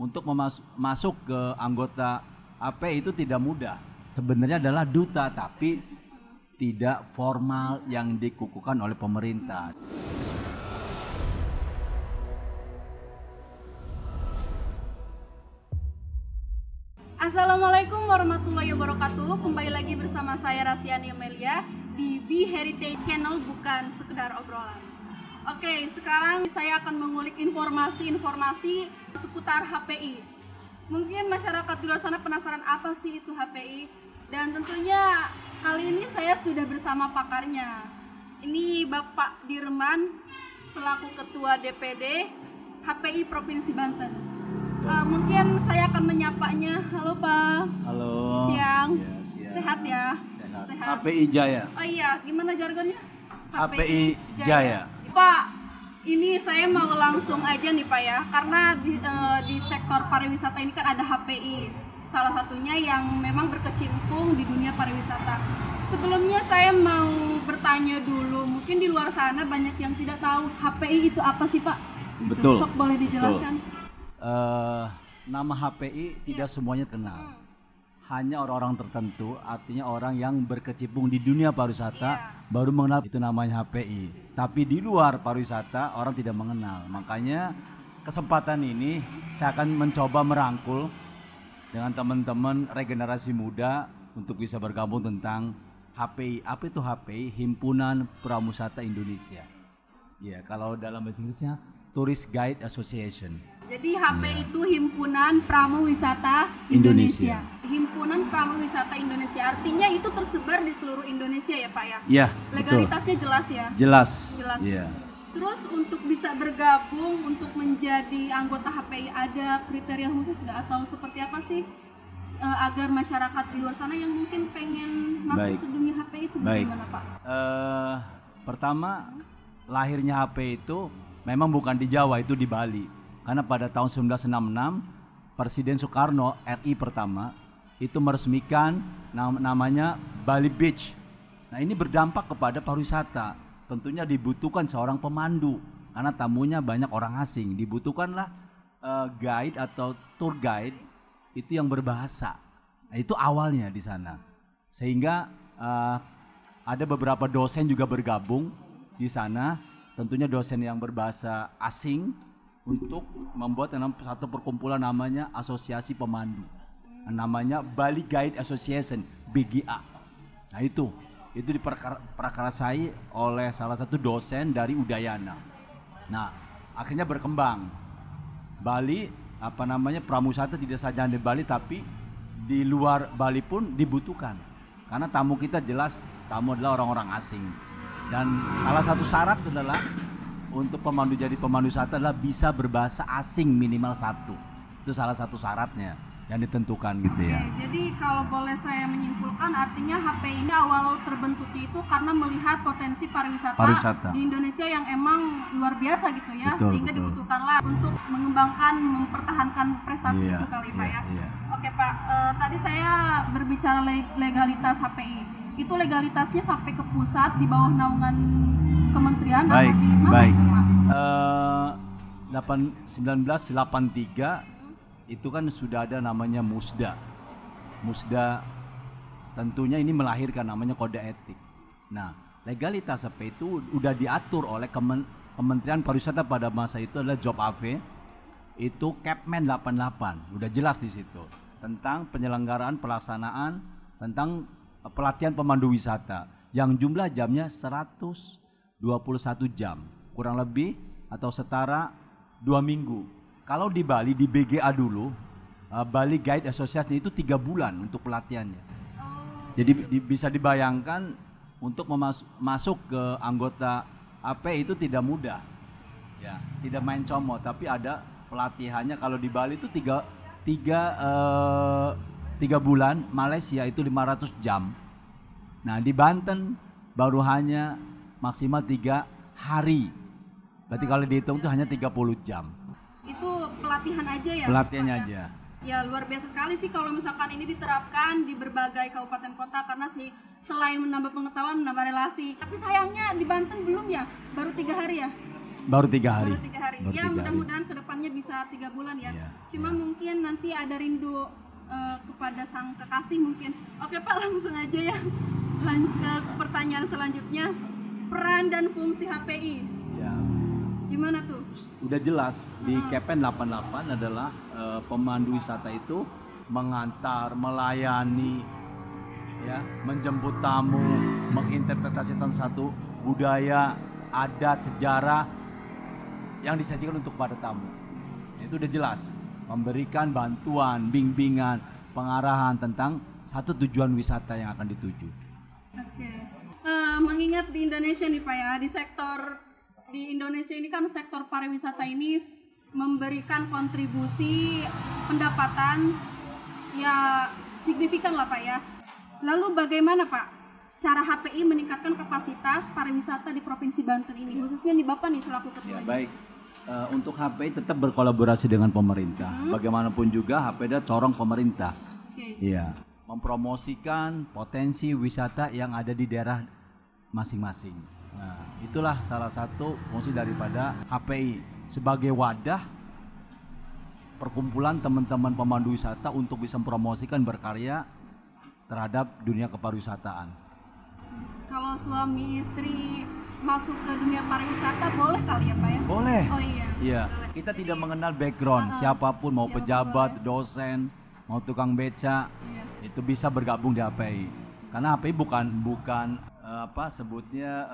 untuk masuk ke anggota API itu tidak mudah. Sebenarnya adalah duta, tapi tidak formal yang dikukuhkan oleh pemerintah. Assalamualaikum warahmatullahi wabarakatuh. Kembali lagi bersama saya Rasiani Amelia di Be Heritage Channel, bukan sekedar obrolan. Oke, sekarang saya akan mengulik informasi-informasi seputar HPI. Mungkin masyarakat di luar sana penasaran apa sih itu HPI, dan tentunya kali ini saya sudah bersama pakarnya. Ini Bapak Dirman selaku Ketua DPD HPI Provinsi Banten. Mungkin saya akan menyapanya. Halo Pak. Halo. Siang. Ya, siang. Sehat ya? Sehat. HPI Jaya. Oh iya, gimana jargonnya? HPI Jaya. Pak, ini saya mau langsung aja nih Pak ya, karena di sektor pariwisata ini kan ada HPI, salah satunya yang memang berkecimpung di dunia pariwisata. Sebelumnya saya mau bertanya dulu, mungkin di luar sana banyak yang tidak tahu HPI itu apa sih Pak? Betul. Sok boleh dijelaskan? Nama HPI tidak semuanya kenal. Hanya orang-orang tertentu, artinya orang yang berkecimpung di dunia pariwisata baru mengenal itu namanya HPI. Tapi di luar pariwisata orang tidak mengenal. Makanya kesempatan ini saya akan mencoba merangkul dengan teman-teman regenerasi muda untuk bisa bergabung tentang HPI. Apa itu HPI? Himpunan Prawisata Indonesia. Ya, kalau dalam bahasa Inggrisnya Tourist Guide Association. Jadi HPI itu Himpunan Prawisata Indonesia. Himpunan Prawisata Indonesia, artinya itu tersebar di seluruh Indonesia ya Pak ya? Iya. Legalitasnya betul. Jelas ya? Jelas. Iya. Terus untuk bisa bergabung, untuk menjadi anggota HPI ada kriteria khusus nggak, atau seperti apa sih agar masyarakat di luar sana yang mungkin pengen masuk ke dunia HPI itu bagaimana Pak? Pertama, lahirnya HPI itu memang bukan di Jawa, itu di Bali. Karena pada tahun 1966 Presiden Soekarno RI pertama itu meresmikan namanya Bali Beach. Nah, ini berdampak kepada pariwisata. Tentunya dibutuhkan seorang pemandu karena tamunya banyak orang asing. Dibutuhkanlah guide atau tour guide itu yang berbahasa. Nah, itu awalnya di sana. Sehingga ada beberapa dosen juga bergabung di sana. Tentunya dosen yang berbahasa asing untuk membuat satu perkumpulan namanya Asosiasi Pemandu. Namanya Bali Guide Association, BGA. Nah, itu diperakarsai oleh salah satu dosen dari Udayana. Nah, akhirnya berkembang. Bali prawisata tidak saja di Bali tapi di luar Bali pun dibutuhkan. Karena tamu kita jelas tamu adalah orang-orang asing. Dan salah satu syarat adalah untuk pemandu jadi pemandu wisata adalah bisa berbahasa asing minimal satu. Itu salah satu syaratnya yang ditentukan gitu ya. Jadi kalau boleh saya menyimpulkan, artinya HPI ini awal terbentuknya itu karena melihat potensi pariwisata di Indonesia yang emang luar biasa gitu ya. Betul, sehingga dibutuhkanlah untuk mengembangkan, mempertahankan prestasi itu kali Pak ya. Oke Pak, tadi saya berbicara legalitas HPI. Itu legalitasnya sampai ke pusat di bawah naungan kementerian atau di mana? Baik. 1983 itu kan sudah ada namanya Musda. Musda tentunya ini melahirkan namanya kode etik. Nah, legalitas apa itu udah diatur oleh Kementerian Pariwisata pada masa itu adalah Job AV. Itu Kepmen 88, udah jelas di situ tentang penyelenggaraan pelaksanaan tentang pelatihan pemandu wisata yang jumlah jamnya 121 jam kurang lebih atau setara 2 minggu. Kalau di Bali di BGA dulu Bali Guide Association itu 3 bulan untuk pelatihannya. Jadi bisa dibayangkan untuk masuk ke anggota AP itu tidak mudah ya, tidak main comot, tapi ada pelatihannya. Kalau di Bali itu 3 bulan, Malaysia itu 500 jam. Nah, di Banten baru hanya maksimal 3 hari. Berarti kalau dihitung itu hanya 30 jam. Itu pelatihan aja ya? Pelatihannya aja. Ya luar biasa sekali sih kalau misalkan ini diterapkan di berbagai kabupaten kota, karena selain menambah pengetahuan, menambah relasi. Tapi sayangnya di Banten belum ya, baru 3 hari ya? Baru 3 hari. Baru 3 hari. Baru Ya 3 hari. mudah-mudahan kedepannya bisa 3 bulan ya. Iya, Cuma mungkin nanti ada rindu kepada sang kekasih mungkin. Oke Pak, langsung aja ya. Ke pertanyaan selanjutnya. Peran dan fungsi HPI. Ya. Gimana tuh? Udah jelas di KPN 88 adalah pemandu wisata itu mengantar, melayani, ya, menjemput tamu, menginterpretasikan satu budaya, adat, sejarah yang disajikan untuk pada tamu. Itu udah jelas, memberikan bantuan, bimbingan, pengarahan tentang satu tujuan wisata yang akan dituju. Oke. Mengingat di Indonesia nih Pak ya, di Indonesia ini kan sektor pariwisata ini memberikan kontribusi pendapatan ya signifikan lah Pak ya. Lalu bagaimana Pak cara HPI meningkatkan kapasitas pariwisata di Provinsi Banten ini, khususnya di Bapak nih selaku ketua? Ya, baik. Untuk HPI tetap berkolaborasi dengan pemerintah. Bagaimanapun juga HPI adalah corong pemerintah. Iya, mempromosikan potensi wisata yang ada di daerah masing-masing. Nah, itulah salah satu fungsi daripada HPI sebagai wadah perkumpulan teman-teman pemandu wisata untuk bisa mempromosikan berkarya terhadap dunia kepariwisataan. Kalau suami istri masuk ke dunia pariwisata boleh kali ya Pak ya? Boleh. Oh iya. Iya. Kita tidak mengenal background siapapun, mau pejabat, dosen, mau tukang beca, itu bisa bergabung di HPI. Karena HPI bukan sebutnya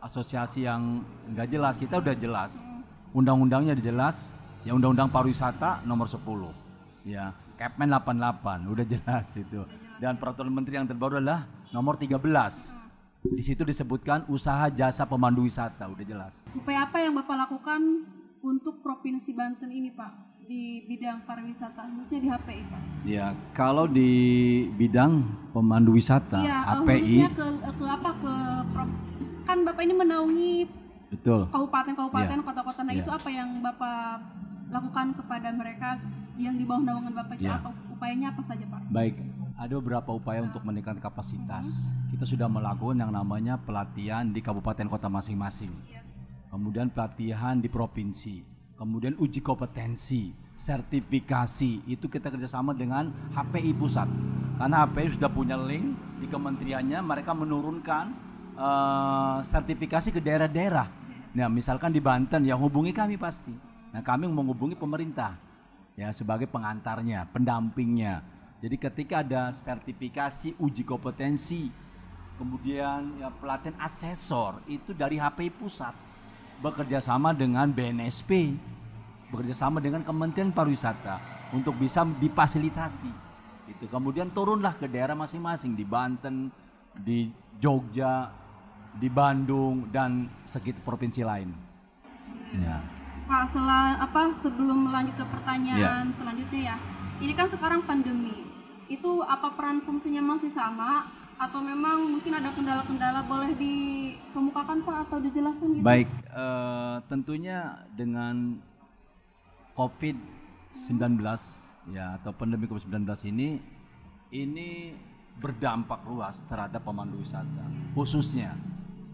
asosiasi yang nggak jelas. Kita udah jelas. Undang-undangnya jelas. Ya Undang-Undang Pariwisata nomor 10. Ya, Kepmen 88 udah jelas itu. Dan peraturan menteri yang terbaru adalah nomor 13. Di situ disebutkan usaha jasa pemandu wisata, udah jelas. Upaya apa yang Bapak lakukan untuk Provinsi Banten ini Pak di bidang pariwisata, khususnya di HPI Pak? Ya, kalau di bidang pemandu wisata, HPI khususnya kan Bapak ini menaungi betul kabupaten-kabupaten, kota-kota. Nah, itu apa yang Bapak lakukan kepada mereka yang di bawah naungan Bapak? Apa upayanya apa saja Pak? Baik, ada beberapa upaya untuk meningkatkan kapasitas. Kita sudah melakukan yang namanya pelatihan di kabupaten kota masing-masing. Kemudian pelatihan di provinsi. Kemudian uji kompetensi, sertifikasi, itu kita kerjasama dengan HPI pusat. Karena HPI sudah punya link di kementeriannya, mereka menurunkan sertifikasi ke daerah-daerah. Nah, misalkan di Banten, ya hubungi kami pasti. Nah, kami menghubungi pemerintah ya sebagai pengantarnya, pendampingnya. Jadi ketika ada sertifikasi, uji kompetensi, kemudian ya pelatihan asesor, itu dari HPI pusat bekerja sama dengan BNSP, bekerja sama dengan Kementerian Pariwisata untuk bisa difasilitasi. Itu kemudian turunlah ke daerah masing-masing di Banten, di Jogja, di Bandung dan sekitar provinsi lain. Ya. Pak, sebelum melanjut ke pertanyaan selanjutnya ya, ini kan sekarang pandemi, itu apa peran fungsinya masih sama atau memang mungkin ada kendala-kendala, boleh dikemukakan Pak atau dijelaskan gitu? Baik, tentunya dengan COVID-19 ya atau pandemi COVID-19 ini berdampak luas terhadap pemandu wisata, khususnya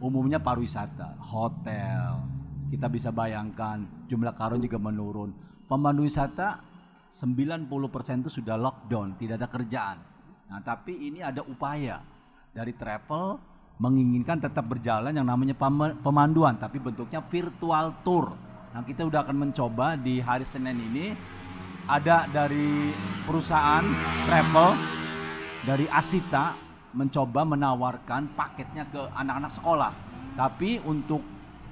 umumnya pariwisata, hotel. Kita bisa bayangkan jumlah karyawan juga menurun. Pemandu wisata 90% itu sudah lockdown, tidak ada kerjaan. Nah, tapi ini ada upaya dari travel menginginkan tetap berjalan yang namanya pemanduan, tapi bentuknya virtual tour. Nah, kita udah akan mencoba di hari Senin ini, ada dari perusahaan travel dari Asita mencoba menawarkan paketnya ke anak-anak sekolah, tapi untuk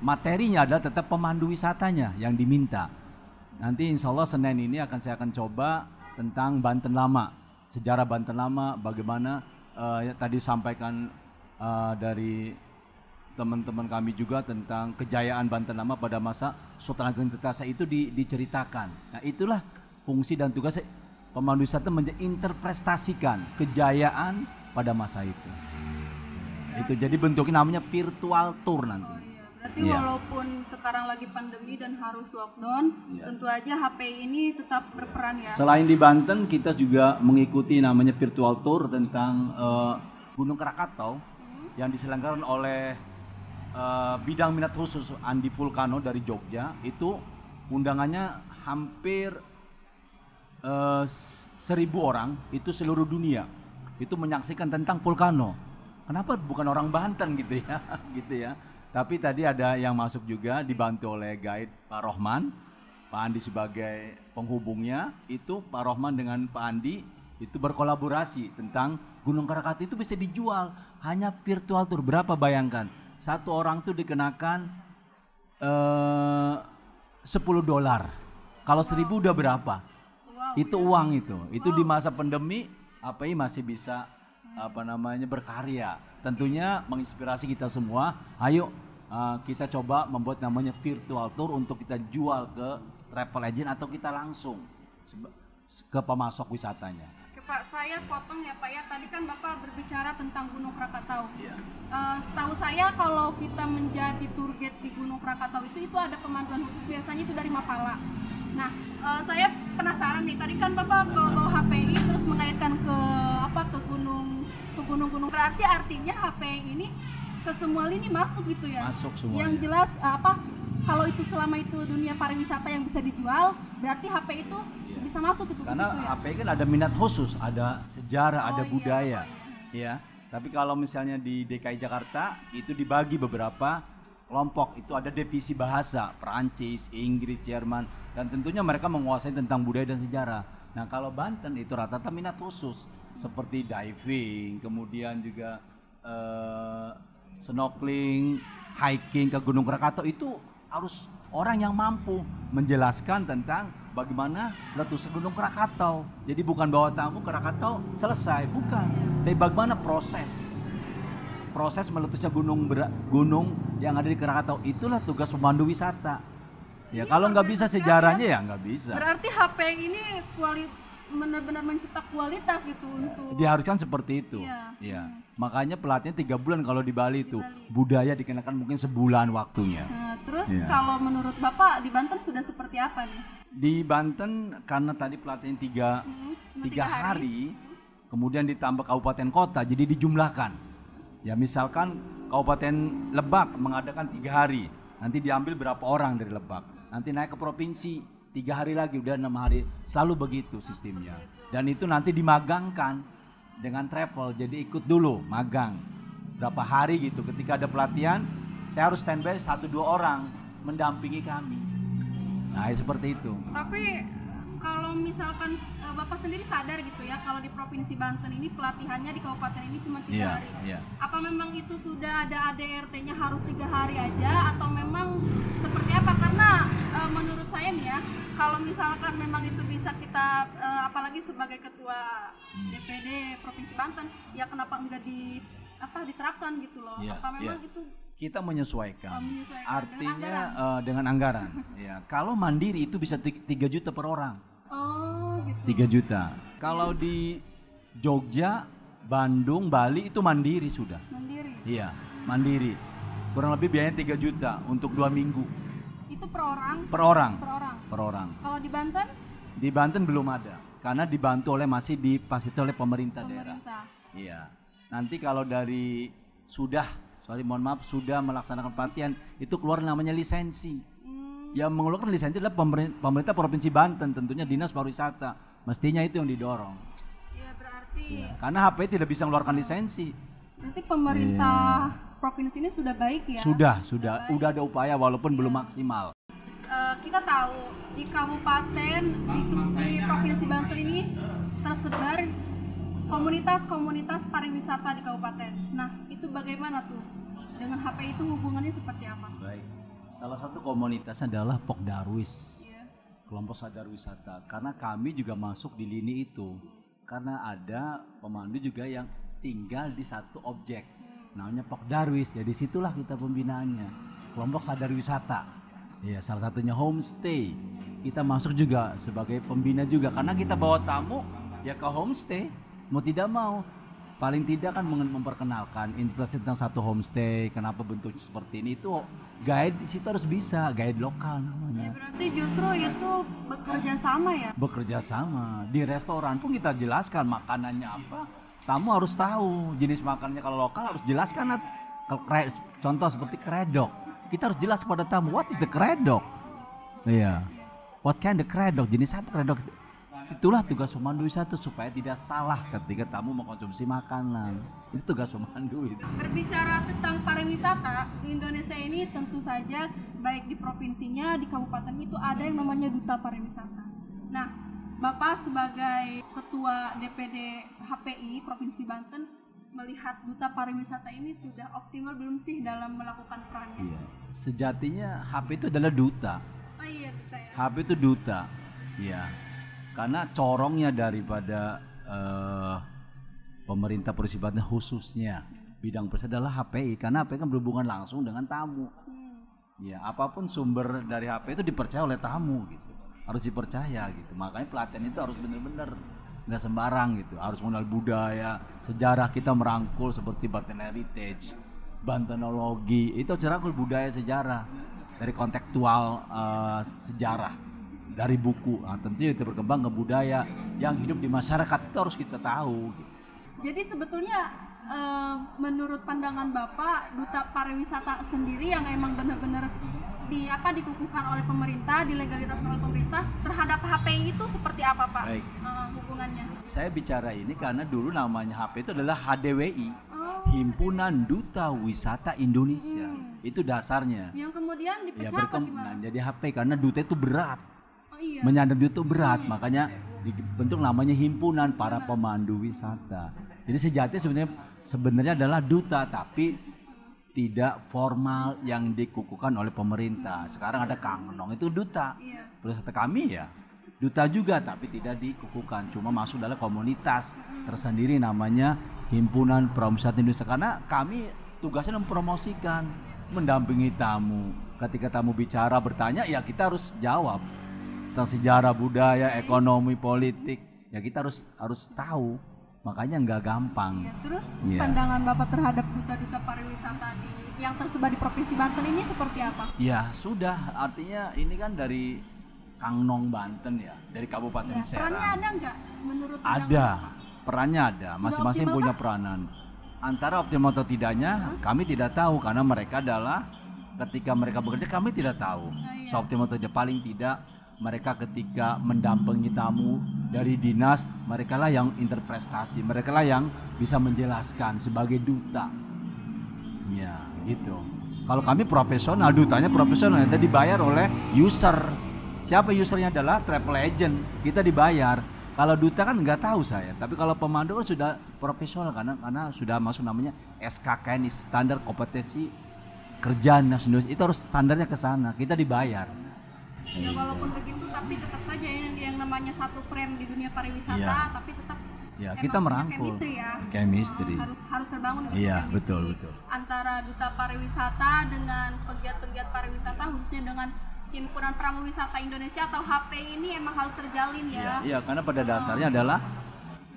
materinya adalah tetap pemandu wisatanya yang diminta. Nanti insya Allah Senin ini saya akan coba tentang Banten Lama, sejarah Banten Lama, bagaimana tadi sampaikan dari teman-teman kami juga tentang kejayaan Banten Lama pada masa Sultan Ageng Tirtasa itu diceritakan. Nah, itulah fungsi dan tugas pemandu wisata menginterpretasikan kejayaan pada masa itu. Itu jadi bentuknya namanya virtual tour nanti. Berarti walaupun sekarang lagi pandemi dan harus lockdown, tentu aja HPI ini tetap berperan ya. Selain di Banten, kita juga mengikuti namanya virtual tour tentang Gunung Krakatau yang diselenggarakan oleh bidang minat khusus Andi Vulcano dari Jogja itu undangannya hampir 1.000 orang itu seluruh dunia itu menyaksikan tentang Vulcano. Kenapa bukan orang Banten gitu ya, gitu ya. Tapi tadi ada yang masuk juga dibantu oleh guide Pak Rohman, Pak Andi sebagai penghubungnya. Itu Pak Rohman dengan Pak Andi itu berkolaborasi tentang Gunung Krakatau itu bisa dijual hanya virtual tour. Berapa bayangkan? Satu orang tuh dikenakan $10. Kalau 1.000 udah berapa? Itu uang itu di masa pandemi API masih bisa berkarya. Tentunya menginspirasi kita semua. Ayo kita coba membuat namanya virtual tour untuk kita jual ke travel agent atau kita langsung ke pemasok wisatanya. Oke Pak, saya potong ya Pak ya. Tadi kan Bapak berbicara tentang Gunung Krakatau. Iya. Setahu saya kalau kita menjadi tour guide di Gunung Krakatau itu ada pemanduan khusus, biasanya itu dari Mapala. Nah, saya penasaran nih. Tadi kan Bapak bawa HPI terus mengaitkan ke gunung-gunung. Berarti artinya HPI ini ke semua lini masuk gitu ya. Masuk semuanya. Yang jelas kalau itu selama itu dunia pariwisata yang bisa dijual, berarti HPI itu bisa masuk itu ke situ ya. Karena HPI kan ada minat khusus, ada sejarah, ada budaya. Ya. Tapi kalau misalnya di DKI Jakarta itu dibagi beberapa kelompok, itu ada divisi bahasa, Perancis, Inggris, Jerman, dan tentunya mereka menguasai tentang budaya dan sejarah. Nah kalau Banten itu rata-rata minat khusus seperti diving, kemudian juga snorkeling, hiking ke Gunung Krakatau. Itu harus orang yang mampu menjelaskan tentang bagaimana letusan Gunung Krakatau. Jadi bukan bawa tamu ke Krakatau selesai, bukan. Tapi bagaimana proses meletusnya gunung yang ada di Krakatau. Itulah tugas pemandu wisata. Ya kalau nggak bisa sejarahnya ya nggak bisa. Berarti HPI ini benar-benar mencetak kualitas gitu untuk diharuskan seperti itu. Iya. Makanya pelatihan 3 bulan kalau di Bali itu. Budaya dikenakan mungkin sebulan waktunya. Nah, terus kalau menurut Bapak di Banten sudah seperti apa nih? Di Banten karena tadi pelatihan 3 hari, kemudian ditambah kabupaten kota, jadi dijumlahkan. Ya misalkan Kabupaten Lebak mengadakan 3 hari, nanti diambil berapa orang dari Lebak, nanti naik ke provinsi 3 hari lagi, udah 6 hari, selalu begitu sistemnya. Dan itu nanti dimagangkan dengan travel, jadi ikut dulu magang berapa hari gitu. Ketika ada pelatihan, saya harus standby 1-2 orang mendampingi kami. Nah seperti itu. Tapi kalau misalkan Bapak sendiri sadar gitu ya, kalau di Provinsi Banten ini pelatihannya di kabupaten ini cuma 3 hari. Apa memang itu sudah ada ADRT-nya harus 3 hari aja atau memang seperti apa? Karena menurut saya nih ya, kalau misalkan memang itu bisa kita apalagi sebagai ketua DPD Provinsi Banten, ya kenapa enggak diterapkan gitu loh? Apa memang itu kita menyesuaikan. Artinya dengan anggaran. Ya, kalau mandiri itu bisa 3 juta per orang. Oh, gitu. 3 juta. Kalau di Jogja, Bandung, Bali itu mandiri sudah. Mandiri. Iya, mandiri. Kurang lebih biayanya 3 juta untuk 2 minggu. Itu per orang? Per orang. Per orang. Kalau di Banten? Di Banten belum ada. Karena dibantu oleh difasilitasi oleh pemerintah daerah. Iya. Nanti kalau dari sudah melaksanakan pelatihan itu keluar namanya lisensi. Yang mengeluarkan lisensi adalah pemerintah Provinsi Banten, tentunya Dinas Pariwisata. Mestinya itu yang didorong. Ya berarti. Karena HPI tidak bisa mengeluarkan lisensi. Berarti pemerintah provinsi ini sudah baik ya? Sudah ada upaya walaupun belum maksimal. Kita tahu di kabupaten di Provinsi Banten ini tersebar komunitas pariwisata di kabupaten. Nah, itu bagaimana tuh? Dengan HPI itu hubungannya seperti apa? Baik. Salah satu komunitas adalah Pok Darwis. Kelompok sadar wisata. Karena kami juga masuk di lini itu. Karena ada pemandu juga yang tinggal di satu objek. Namanya Pok Darwis. Ya disitulah kita pembinaannya. Kelompok sadar wisata. Ya salah satunya homestay. Kita masuk juga sebagai pembina juga. Karena kita bawa tamu ya ke homestay. Mau tidak mau, paling tidak kan memperkenalkan informasi tentang satu homestay, kenapa bentuknya seperti ini, itu guide di situ harus bisa, guide lokal namanya. Ya, berarti justru itu bekerja sama ya? Bekerja sama. Di restoran pun kita jelaskan makanannya apa, tamu harus tahu jenis makanannya. Kalau lokal harus jelaskan Contoh seperti keredok. Kita harus jelas kepada tamu, what is the keredok? Iya. What kind of keredok? Jenis apa keredok? Itulah tugas pemandu wisata supaya tidak salah ketika tamu mengkonsumsi makanan. Itu tugas pemandu itu. Berbicara tentang pariwisata di Indonesia ini tentu saja baik di provinsinya, di kabupaten itu ada yang namanya duta pariwisata. Nah, Bapak sebagai Ketua DPD HPI Provinsi Banten melihat duta pariwisata ini sudah optimal belum sih dalam melakukan perannya? Iya. Sejatinya HP itu adalah duta. Oh iya, duta ya. HP itu duta. Iya. Karena corongnya daripada pemerintah Provinsi Banten khususnya bidang pariwisata adalah HPI, karena HPI kan berhubungan langsung dengan tamu. Ya, apapun sumber dari HP itu dipercaya oleh tamu gitu, harus dipercaya gitu. Makanya pelatihan itu harus benar-benar nggak sembarang gitu, harus mengenal budaya, sejarah kita merangkul seperti Banten Heritage, Bantenologi, itu harus merangkul budaya sejarah dari kontekstual sejarah. Dari buku, nah, tentunya itu berkembang ke budaya yang hidup di masyarakat, itu harus kita tahu. Gitu. Jadi sebetulnya menurut pandangan Bapak, duta pariwisata sendiri yang emang benar-benar dikukuhkan oleh pemerintah, dilegalitaskan oleh pemerintah terhadap HPI itu seperti apa Pak? Baik. Hubungannya? Saya bicara ini karena dulu namanya HPI itu adalah HDWI, Himpunan Duta Wisata Indonesia. Itu dasarnya. Yang kemudian dipecah ya, apa gimana? Jadi HPI karena duta itu berat. Iya. Menyandang duta itu berat, makanya dibentuk namanya himpunan para pemandu wisata. Jadi sejatinya sebenarnya adalah duta, tapi tidak formal yang dikukuhkan oleh pemerintah. Sekarang ada Kangnong, itu duta. Iya. Pariwisata kami ya duta juga, tapi tidak dikukuhkan, cuma masuk dalam komunitas tersendiri namanya Himpunan Prawisata Indonesia. Karena kami tugasnya mempromosikan, mendampingi tamu. Ketika tamu bicara bertanya, ya kita harus jawab. Tentang sejarah, budaya, ekonomi, politik, ya kita harus tahu. Makanya nggak gampang. Ya, terus pandangan Bapak terhadap duta-duta pariwisata yang tersebar di Provinsi Banten ini seperti apa? Ya sudah, artinya ini kan dari Kangnong Banten ya, dari Kabupaten Serang. Perannya ada nggak menurut Ada, perannya ada, masing-masing punya peranan. Antara optimal atau tidaknya kami tidak tahu, karena mereka adalah ketika mereka bekerja kami tidak tahu. Seoptimal atau tidak, paling tidak mereka ketika mendampingi tamu dari dinas, mereka lah yang interpretasi, mereka lah yang bisa menjelaskan sebagai duta. Ya, gitu. Kalau kami profesional, dutanya profesional, dan dibayar oleh user. Siapa usernya? Adalah travel agent. Kita dibayar. Kalau duta kan nggak tahu saya, tapi kalau pemandu kan sudah profesional karena sudah masuk namanya SKKN, standar kompetensi kerja nasional. Itu harus standarnya ke sana. Kita dibayar. Ya walaupun begitu, tapi tetap saja yang namanya satu frame di dunia pariwisata, tapi tetap ya kita merangkul chemistry ya. Chemistry. Harus terbangun gitu. Iya, chemistry betul. Antara duta pariwisata dengan pegiat-pegiat pariwisata, khususnya dengan Himpunan Prawisata Indonesia atau HPI ini emang harus terjalin ya. Iya, karena pada dasarnya adalah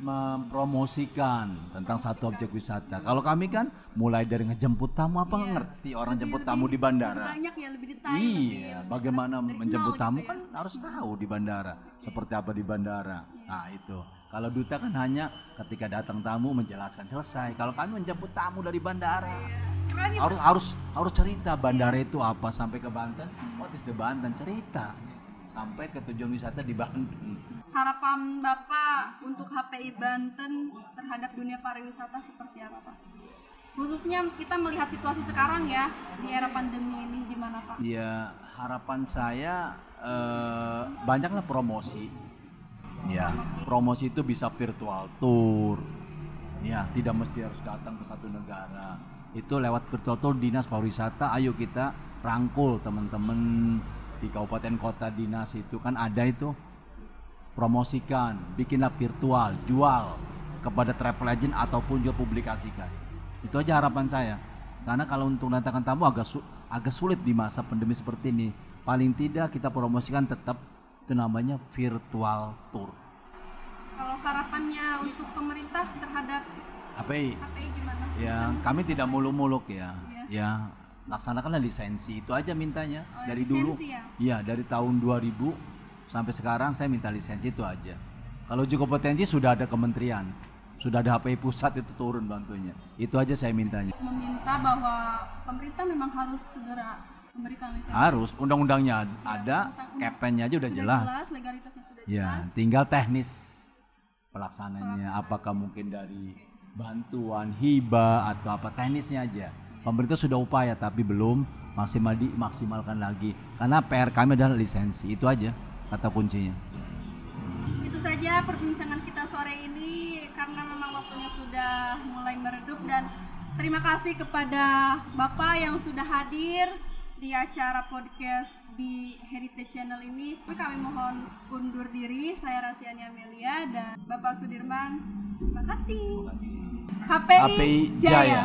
mempromosikan tentang satu objek wisata. Kalau kami kan mulai dari ngejemput tamu, apa ngerti orang jemput tamu di bandara? Banyak ya, lebih detail. Iya, bagaimana menjemput tamu gitu kan harus tahu di bandara, seperti apa di bandara. Nah itu. Kalau duta kan hanya ketika datang tamu menjelaskan, selesai. Kalau kami menjemput tamu dari bandara, harus cerita bandara itu apa, sampai ke Banten. What is the Banten? Cerita sampai ke tujuan wisata di Banten. Harapan Bapak untuk HPI Banten terhadap dunia pariwisata seperti apa Pak? Khususnya kita melihat situasi sekarang ya, di era pandemi ini gimana Pak? Ya, harapan saya banyaklah promosi. Ya, promosi itu bisa virtual tour. Ya, tidak mesti harus datang ke satu negara. Itu lewat virtual tour dinas pariwisata. Ayo kita rangkul teman-teman di kabupaten kota dinas itu kan ada itu, promosikan, bikinlah virtual, jual kepada travel agent ataupun jual publikasikan. Itu aja harapan saya. Karena kalau untuk mendatangkan tamu agak sulit di masa pandemi seperti ini. Paling tidak kita promosikan tetap itu namanya virtual tour. Kalau harapannya untuk pemerintah terhadap HPI gimana? Ya, kami tidak muluk-muluk ya. Ya, laksanakanlah lisensi, itu aja mintanya. Dari dulu. Iya, dari tahun 2000 sampai sekarang saya minta lisensi itu aja. Kalau uji kompetensi sudah ada kementerian, Sudah ada HPI pusat itu turun bantunya. Itu aja saya mintanya. Meminta bahwa pemerintah memang harus segera memberikan lisensi. Harus, undang-undangnya ada, kepennya aja udah jelas. Legalitasnya sudah Ya, jelas. tinggal teknis pelaksananya. Apakah mungkin dari bantuan, hibah atau apa teknisnya aja. Pemerintah sudah upaya tapi belum dimaksimalkan lagi. Karena PR kami adalah lisensi. Itu aja kata kuncinya. Itu saja perbincangan kita sore ini karena memang waktunya sudah mulai meredup, dan terima kasih kepada Bapak yang sudah hadir di acara podcast di Heritage Channel ini. Kami mohon undur diri. Saya Rasiani Amelia dan Bapak Sudirman. Terima kasih. Terima kasih. HPI HPI Jaya. Jaya.